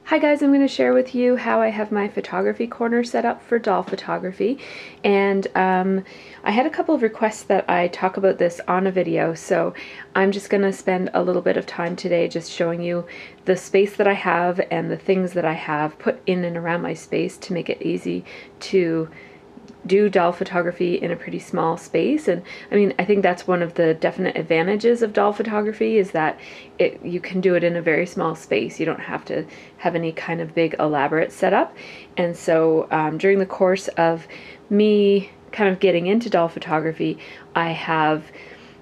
Hi guys, I'm going to share with you how I have my photography corner set up for doll photography, and I had a couple of requests that I talk about this on a video, so I'm just going to spend a little bit of time today just showing you the space that I have and the things that I have put in and around my space to make it easy to do doll photography in a pretty small space. And I mean, I think that's one of the definite advantages of doll photography is that you can do it in a very small space. You don't have to have any kind of big elaborate setup. And so during the course of me kind of getting into doll photography, I have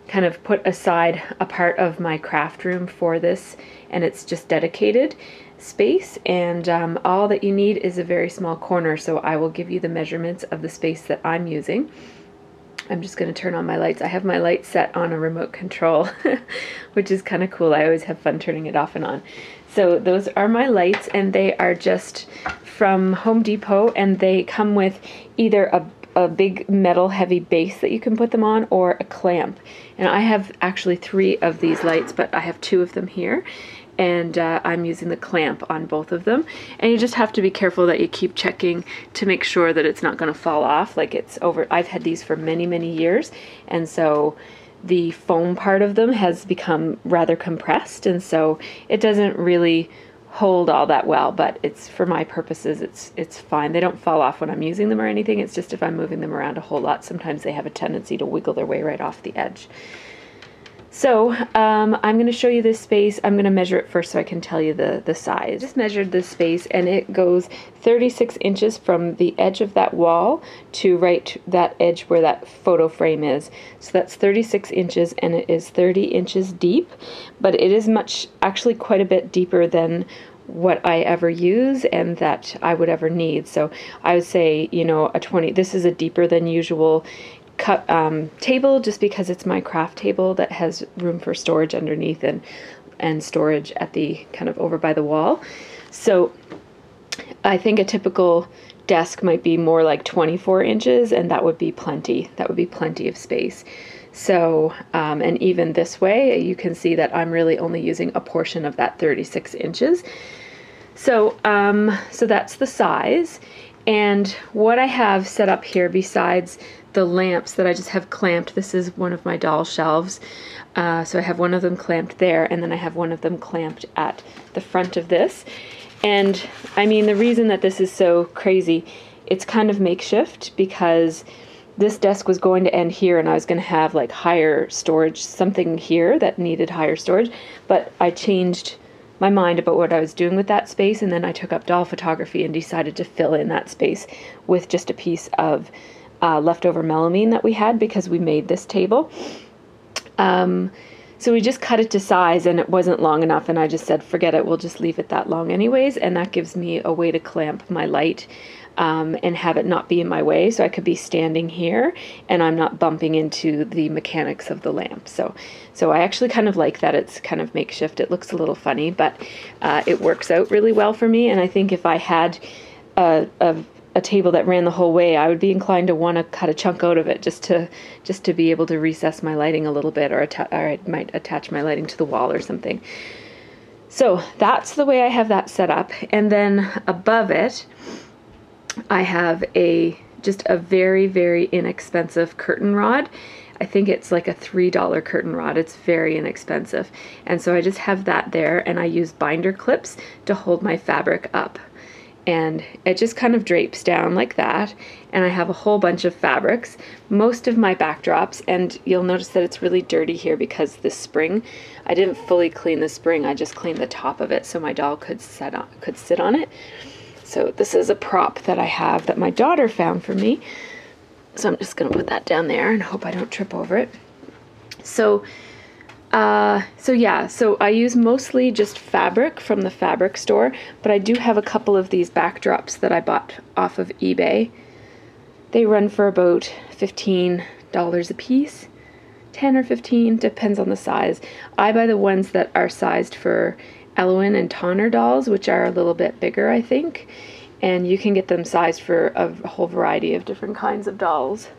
kind of put aside a part of my craft room for this, and it's just dedicated space, and all that you need is a very small corner. So I will give you the measurements of the space that I'm using. I'm just going to turn on my lights. I have my light set on a remote control, which is kind of cool. I always have fun turning it off and on. So those are my lights, and they are just from Home Depot, and they come with either a big metal heavy base that you can put them on or a clamp. And I have actually 3 of these lights, but I have 2 of them here, and I'm using the clamp on both of them. And you just have to be careful that you keep checking to make sure that it's not going to fall off. Like it's over, I've had these for many years, and so the foam part of them has become rather compressed, and so it doesn't really hold all that well, but it's, for my purposes, it's fine. They don't fall off when I'm using them or anything. It's just if I'm moving them around a whole lot, sometimes they have a tendency to wiggle their way right off the edge. So I'm going to show you this space. I'm going to measure it first so I can tell you the size. I just measured this space, and it goes 36 inches from the edge of that wall to right that edge where that photo frame is. So that's 36 inches, and it is 30 inches deep, but it is actually quite a bit deeper than what I ever use and that I would ever need. So I would say, you know, this is a deeper than usual table, just because it's my craft table that has room for storage underneath and storage at the kind of over by the wall. So I think a typical desk might be more like 24 inches, and that would be plenty. That would be plenty of space. So and even this way you can see that I'm really only using a portion of that 36 inches. So so that's the size. And what I have set up here, besides the lamps that I just have clamped, this is one of my doll shelves. So I have one of them clamped there, and then I have one of them clamped at the front of this. And I mean, the reason that this is so crazy, it's kind of makeshift, because this desk was going to end here, and I was going to have like higher storage, something here that needed higher storage, but I changed my mind about what I was doing with that space, and then I took up doll photography and decided to fill in that space with just a piece of leftover melamine that we had because we made this table. So we just cut it to size, and it wasn't long enough, and I just said, forget it, we'll just leave it that long anyways, and that gives me a way to clamp my light and have it not be in my way, so I could be standing here and I'm not bumping into the mechanics of the lamp. So I actually kind of like that it's kind of makeshift. It looks a little funny, but it works out really well for me, and I think if I had a table that ran the whole way, I would be inclined to want to cut a chunk out of it just to be able to recess my lighting a little bit, or I might attach my lighting to the wall or something. So that's the way I have that set up. And then above it, I have just a very inexpensive curtain rod. I think it's like a $3 curtain rod. It's very inexpensive. And so I just have that there, and I use binder clips to hold my fabric up. And it just kind of drapes down like that, and I have a whole bunch of fabrics. Most of my backdrops, and you'll notice that it's really dirty here because this spring, I didn't fully clean the spring, I just cleaned the top of it so my doll could sit on it. So this is a prop that I have that my daughter found for me, so I'm just gonna put that down there and hope I don't trip over it. So so I use mostly just fabric from the fabric store, but I do have a couple of these backdrops that I bought off of eBay. They run for about $15 a piece, 10 or 15, depends on the size. I buy the ones that are sized for Elwin and Tonner dolls, which are a little bit bigger, I think, and you can get them sized for a whole variety of different kinds of dolls.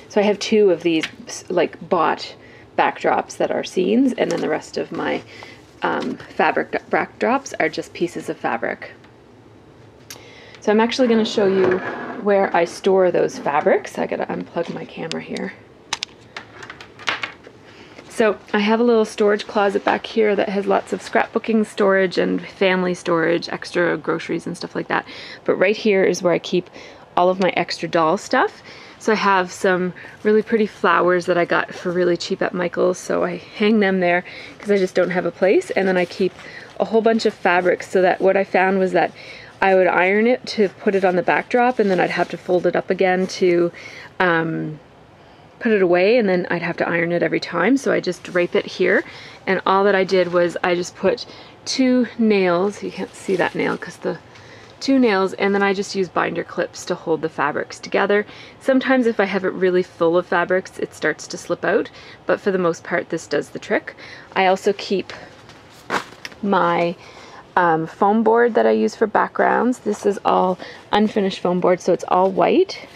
So I have 2 of these like bought backdrops that are scenes, and then the rest of my fabric backdrops are just pieces of fabric. So I'm actually going to show you where I store those fabrics. I gotta unplug my camera here. So I have a little storage closet back here that has lots of scrapbooking storage and family storage, extra groceries and stuff like that. But right here is where I keep all of my extra doll stuff. So I have some really pretty flowers that I got for really cheap at Michael's, so I hang them there because I just don't have a place. And then I keep a whole bunch of fabrics, so that what I found was that I would iron it to put it on the backdrop, and then I'd have to fold it up again to put it away, and then I'd have to iron it every time. So I just drape it here, and all that I did was I just put 2 nails. You can't see that nail because the 2 nails, and then I just use binder clips to hold the fabrics together. Sometimes if I have it really full of fabrics, it starts to slip out, but for the most part this does the trick. I also keep my foam board that I use for backgrounds. This is all unfinished foam board, so it's all white.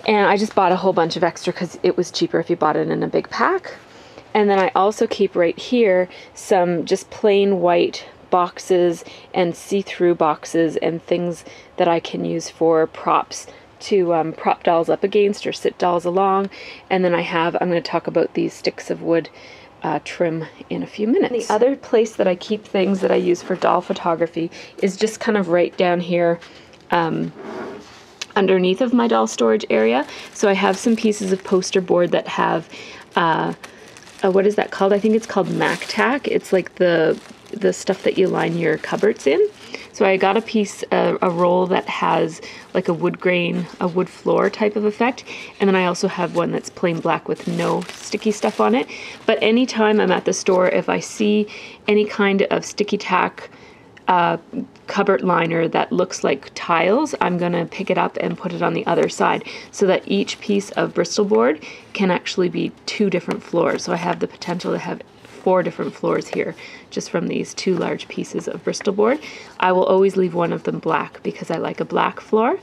And I just bought a whole bunch of extra because it was cheaper if you bought it in a big pack. And then I also keep right here some just plain white boxes and see-through boxes and things that I can use for props to prop dolls up against or sit dolls along. And then I'm going to talk about these sticks of wood trim in a few minutes. The other place that I keep things that I use for doll photography is just kind of right down here underneath of my doll storage area. So I have some pieces of poster board that have what is that called? I think it's called Mac Tack. It's like the stuff that you line your cupboards in. So I got a roll that has like a wood grain, a wood floor type of effect, and then I also have one that's plain black with no sticky stuff on it. But anytime I'm at the store, if I see any kind of sticky tack cupboard liner that looks like tiles, I'm gonna pick it up and put it on the other side so that each piece of Bristol board can actually be 2 different floors. So I have the potential to have 4 different floors here just from these 2 large pieces of Bristol board. I will always leave one of them black because I like a black floor,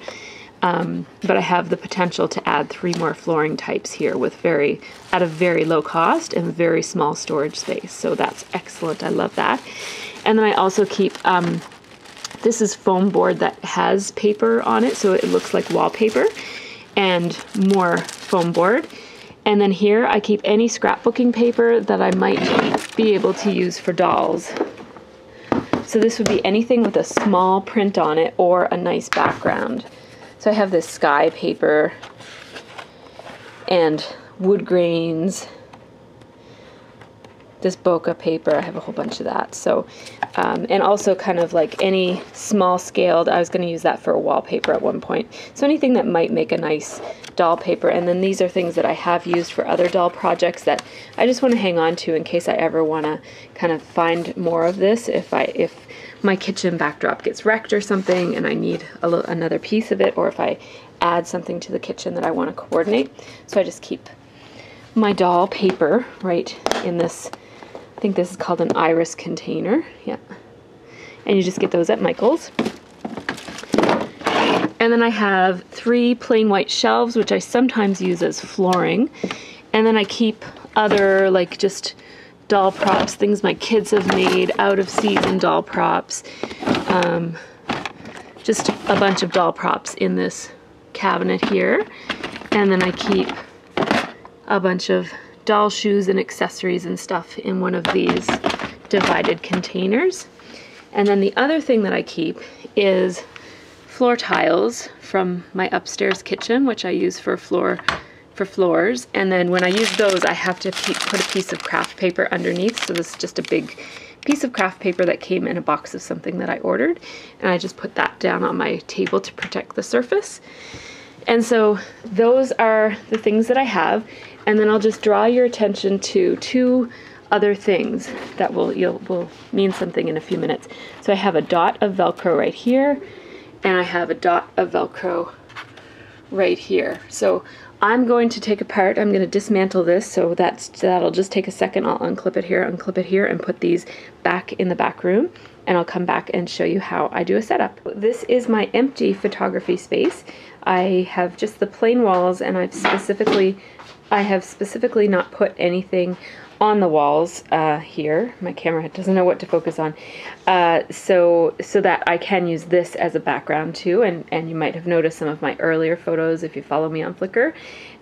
but I have the potential to add 3 more flooring types here with at a very low cost and very small storage space. So that's excellent. I love that. And then I also keep this is foam board that has paper on it, so it looks like wallpaper, and more foam board. And then here I keep any scrapbooking paper that I might be able to use for dolls. So this would be anything with a small print on it or a nice background. So I have this sky paper and wood grains, this bokeh paper, I have a whole bunch of that. So, and also kind of like any small scaled, I was going to use that for a wallpaper at one point. So anything that might make a nice doll paper. And then these are things that I have used for other doll projects that I just want to hang on to in case I ever want to kind of find more of this. If my kitchen backdrop gets wrecked or something and I need another piece of it, or if I add something to the kitchen that I want to coordinate. So I just keep my doll paper right in this, I think this is called an iris container. Yeah. And you just get those at Michael's. And then I have 3 plain white shelves, which I sometimes use as flooring. And then I keep other, like, just doll props, things my kids have made, out of season doll props. Just a bunch of doll props in this cabinet here. And then I keep a bunch of doll shoes and accessories and stuff in one of these divided containers. And then the other thing that I keep is floor tiles from my upstairs kitchen, which I use for floors. And then when I use those, I have to put a piece of craft paper underneath. So this is just a big piece of craft paper that came in a box of something that I ordered. And I just put that down on my table to protect the surface. And so those are the things that I have. And then I'll just draw your attention to 2 other things that will mean something in a few minutes. So I have a dot of Velcro right here, and I have a dot of Velcro right here. So I'm going to take apart, I'm going to dismantle this, so that'll just take a second. I'll unclip it here, and put these back in the back room, and I'll come back and show you how I do a setup. This is my empty photography space. I have just the plain walls, and I have specifically not put anything on the walls here. My camera doesn't know what to focus on. So that I can use this as a background too, and you might have noticed some of my earlier photos, if you follow me on Flickr,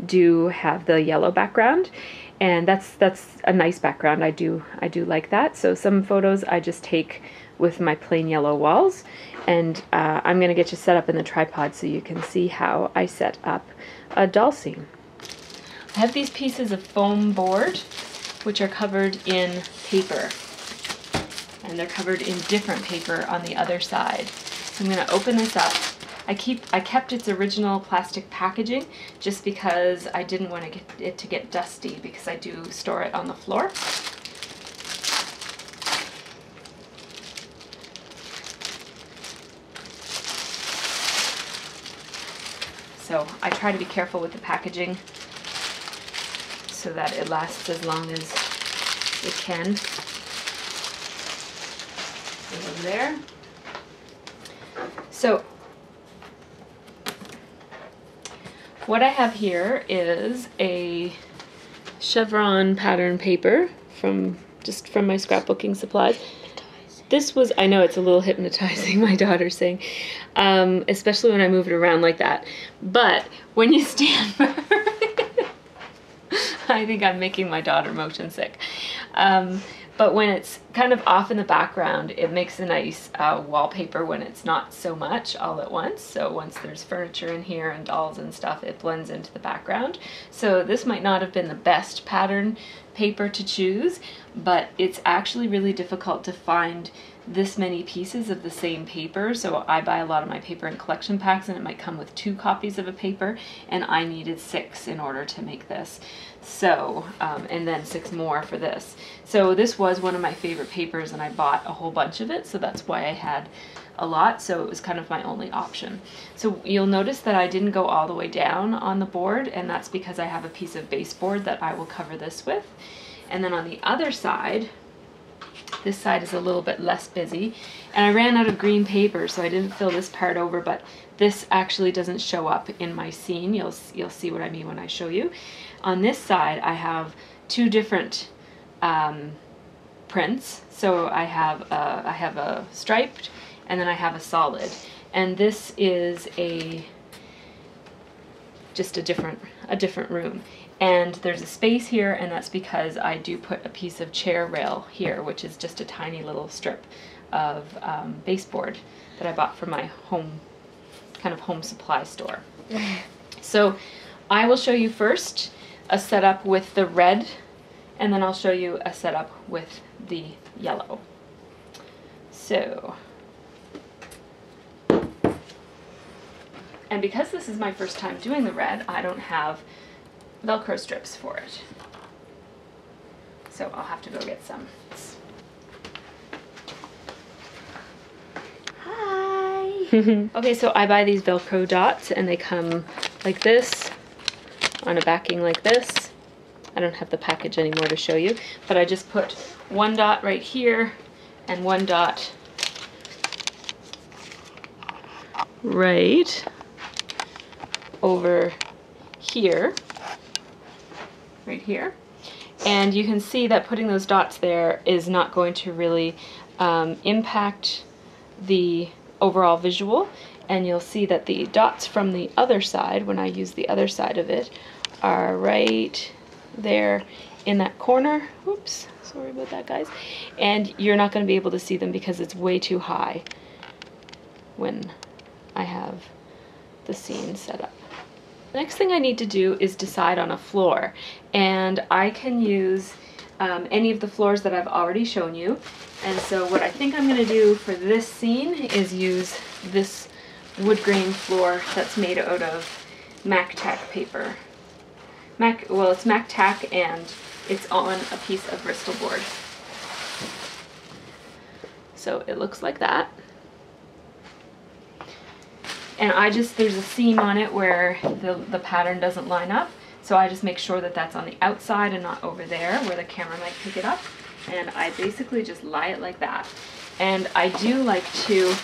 do have the yellow background, and that's a nice background. I do like that. So some photos I just take with my plain yellow walls, and I'm gonna get you set up in the tripod so you can see how I set up a doll scene. I have these pieces of foam board which are covered in paper, and they're covered in different paper on the other side. So I'm going to open this up. I kept its original plastic packaging just because I didn't want to get it to get dusty, because I do store it on the floor. So I try to be careful with the packaging so that it lasts as long as it can. Over there. So what I have here is a chevron pattern paper from my scrapbooking supplies. This was, I know it's a little hypnotizing, my daughter's saying, especially when I move it around like that. But when you stand I think I'm making my daughter motion sick. But when it's kind of off in the background, it makes a nice wallpaper when it's not so much all at once. So once there's furniture in here and dolls and stuff, it blends into the background. So this might not have been the best pattern paper to choose, but it's actually really difficult to find this many pieces of the same paper. So I buy a lot of my paper in collection packs, and it might come with 2 copies of a paper, and I needed 6 in order to make this. So, and then 6 more for this. So this was one of my favorite papers, and I bought a whole bunch of it, so that's why I had a lot, so it was kind of my only option. So you'll notice that I didn't go all the way down on the board, and that's because I have a piece of baseboard that I will cover this with. And then on the other side, this side is a little bit less busy, and I ran out of green paper, so I didn't fill this part over, but this actually doesn't show up in my scene. You'll see what I mean when I show you. On this side, I have 2 different prints. So I have a striped, and then I have a solid, and this is just a different room. And there's a space here, and that's because I do put a piece of chair rail here, which is just a tiny little strip of baseboard that I bought from my home supply store. So I will show you first a setup with the red, and then I'll show you a setup with the yellow. So, and because this is my first time doing the red, I don't have Velcro strips for it. So I'll have to go get some. Hi! Okay, so I buy these Velcro dots, and they come like this, on a backing like this. I don't have the package anymore to show you, but I just put 1 dot right here, and 1 dot right over here. Right here, and you can see that putting those dots there is not going to really impact the overall visual, and you'll see that the dots from the other side, when I use the other side of it, are right there in that corner. Oops, sorry about that, guys. And you're not going to be able to see them because it's way too high when I have the scene set up. The next thing I need to do is decide on a floor, and I can use any of the floors that I've already shown you. And so what I think I'm going to do for this scene is use this wood grain floor that's made out of MacTac paper. Well, it's MacTac, and it's on a piece of Bristol board. So it looks like that. And there's a seam on it where the pattern doesn't line up, so I just make sure that that's on the outside and not over there where the camera might pick it up. And I basically just lie it like that. And I do like to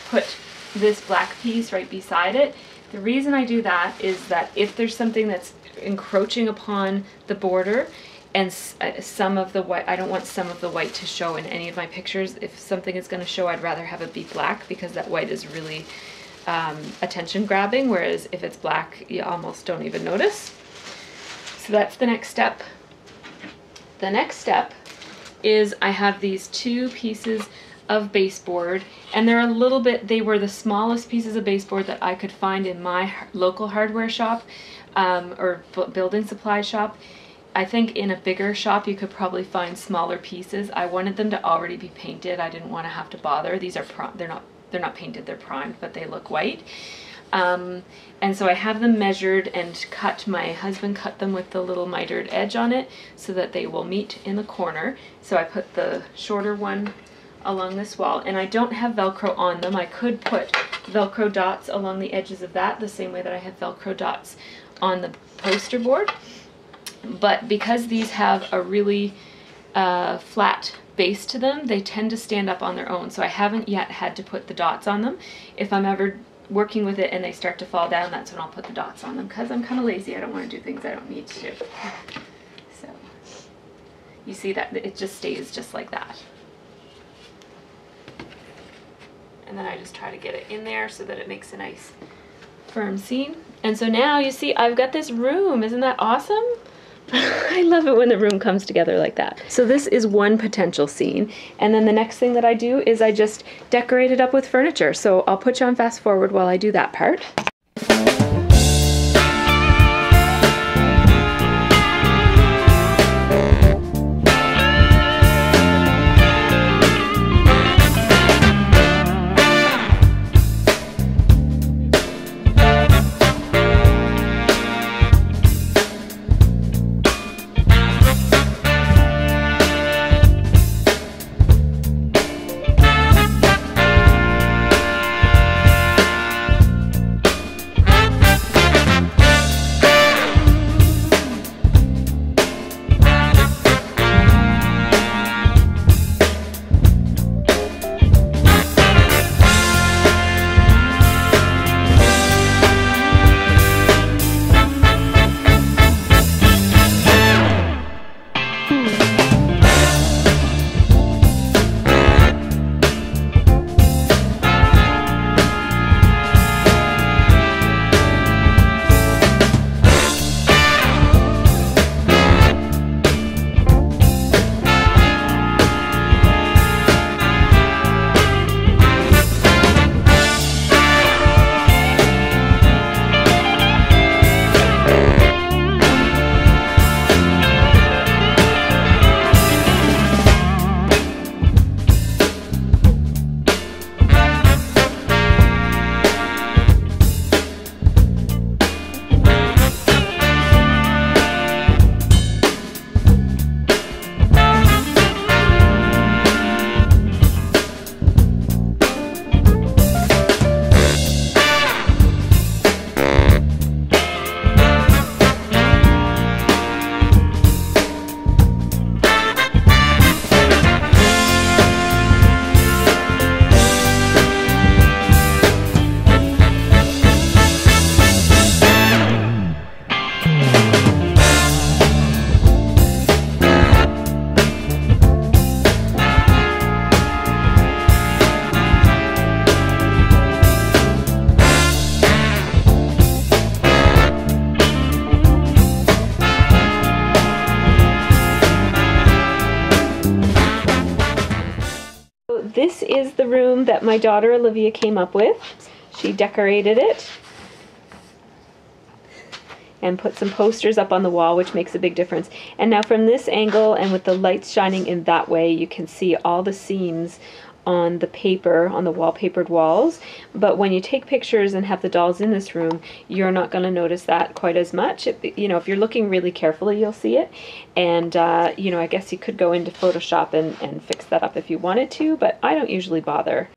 put this black piece right beside it, The reason I do that is that if there's something that's encroaching upon the border and some of the white, I don't want some of the white to show in any of my pictures. If something is going to show, I'd rather have it be black because that white is really attention grabbing, whereas if it's black, you almost don't even notice. So that's the next step. The next step is I have these 2 pieces of baseboard, and they're a little bit, they were the smallest pieces of baseboard that I could find in my local hardware shop or building supply shop. I think in a bigger shop you could probably find smaller pieces. I wanted them to already be painted. I didn't want to have to bother. These are they're not painted, they're primed, but they look white. And so I have them measured and cut. My husband cut them with the little mitered edge on it so that they will meet in the corner. So I put the shorter one along this wall, and I don't have Velcro on them. I could put Velcro dots along the edges of that the same way that I have Velcro dots on the poster board. But because these have a really flat base to them, they tend to stand up on their own. So I haven't yet had to put the dots on them. If I'm ever working with it and they start to fall down, that's when I'll put the dots on them, because I'm kind of lazy. I don't want to do things I don't need to do. So you see that it just stays just like that. And then I just try to get it in there so that it makes a nice firm seam. And so now you see I've got this room. Isn't that awesome? I love it when the room comes together like that. So this is one potential scene, and then the next thing that I do is I just decorate it up with furniture. So I'll put you on fast forward while I do that part. This is the room that my daughter Olivia came up with. She decorated it and put some posters up on the wall, which makes a big difference. And now from this angle and with the lights shining in that way, you can see all the seams on the paper, on the wallpapered walls. But when you take pictures and have the dolls in this room, you're not going to notice that quite as much. You know, if you're looking really carefully, you'll see it. And, you know, I guess you could go into Photoshop and fix that up if you wanted to, but I don't usually bother.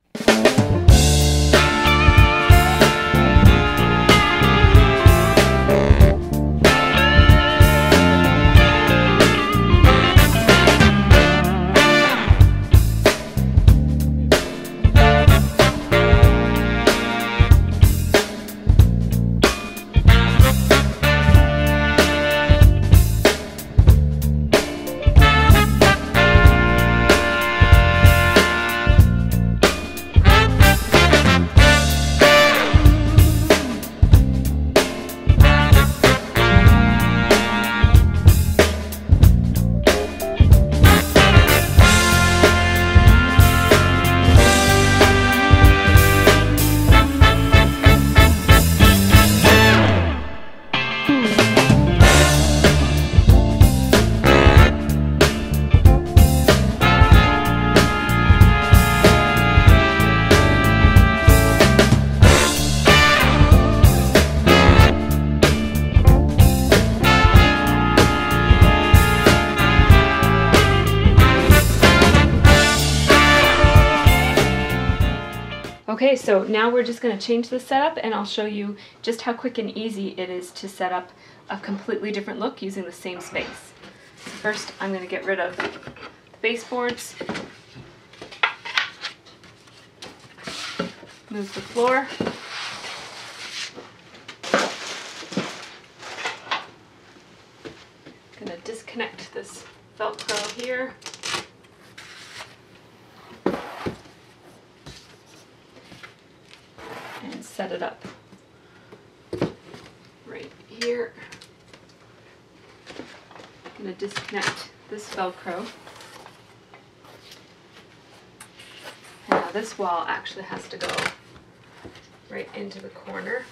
Okay, so now we're just going to change the setup, and I'll show you just how quick and easy it is to set up a completely different look using the same space. First, I'm going to get rid of the baseboards, move the floor, I'm going to disconnect this Velcro here. And set it up right here. I'm going to disconnect this Velcro. And now this wall actually has to go right into the corner.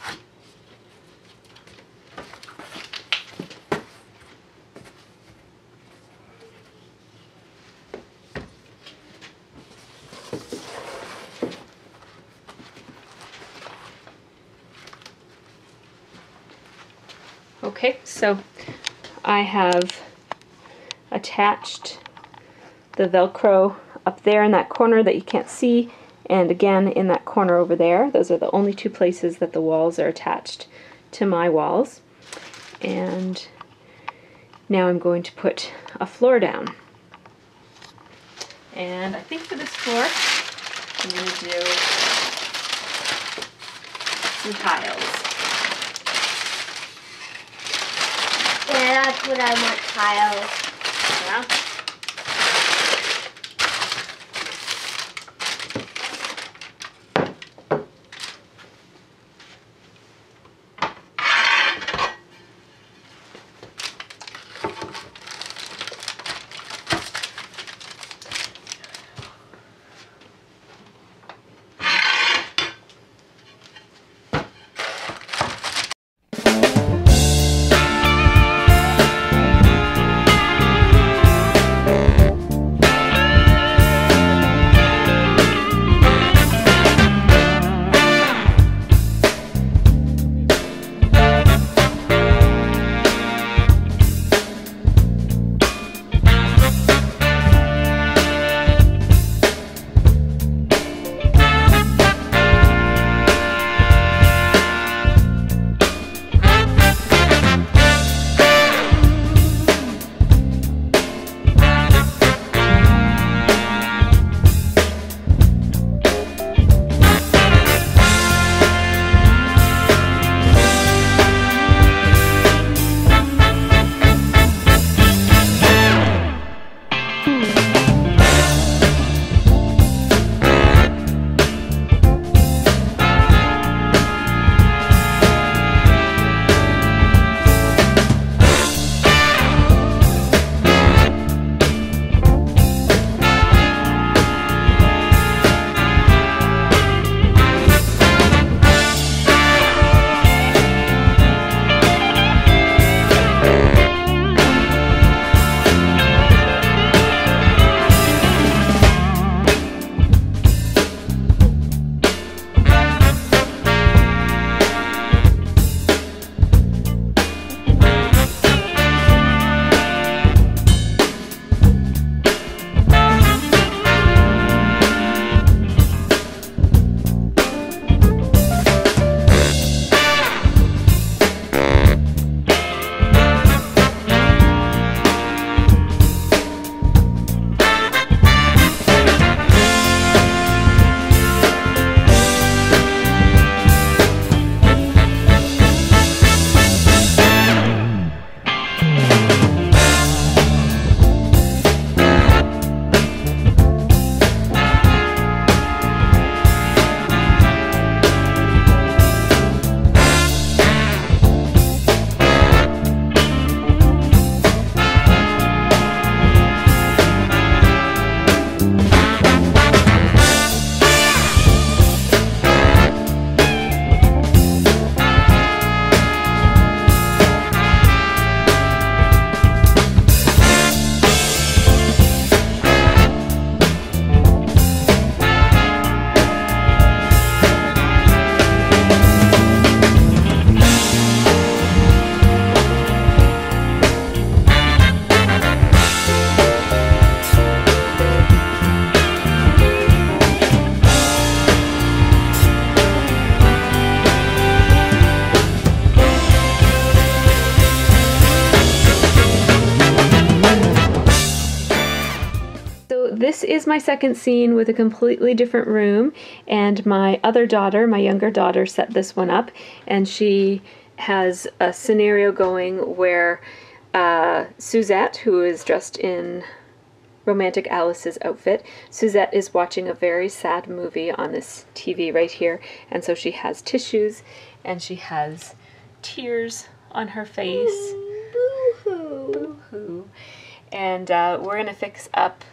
Okay, so I have attached the Velcro up there in that corner that you can't see, and again in that corner over there. Those are the only two places that the walls are attached to my walls. And now I'm going to put a floor down. And I think for this floor, I'm going to do some tiles. Yeah, that's what I want, tiles. Yeah. this is my second scene with a completely different room, and my other daughter, my younger daughter, set this one up, and she has a scenario going where Suzette, who is dressed in Romantic Alice's outfit, Suzette is watching a very sad movie on this TV right here, and so she has tissues and she has tears on her face. Boo-hoo. Boo-hoo. And we're going to fix up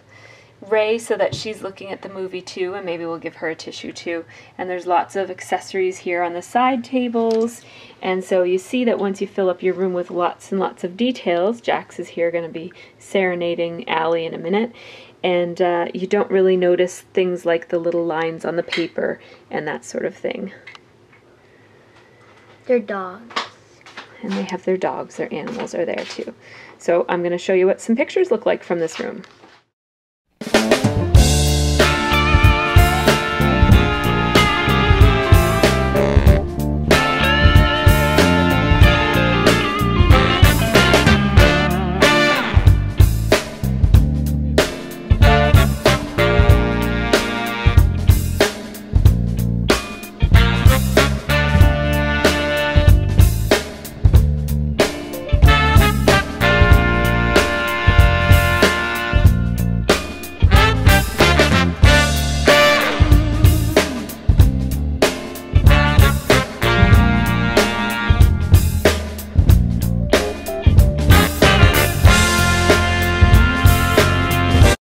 Ray so that she's looking at the movie too, and maybe we'll give her a tissue too. And there's lots of accessories here on the side tables, and so you see that once you fill up your room with lots and lots of details, Jax is here going to be serenading Allie in a minute, and you don't really notice things like the little lines on the paper and that sort of thing. They're dogs. And they have their dogs, their animals are there too. So I'm going to show you what some pictures look like from this room.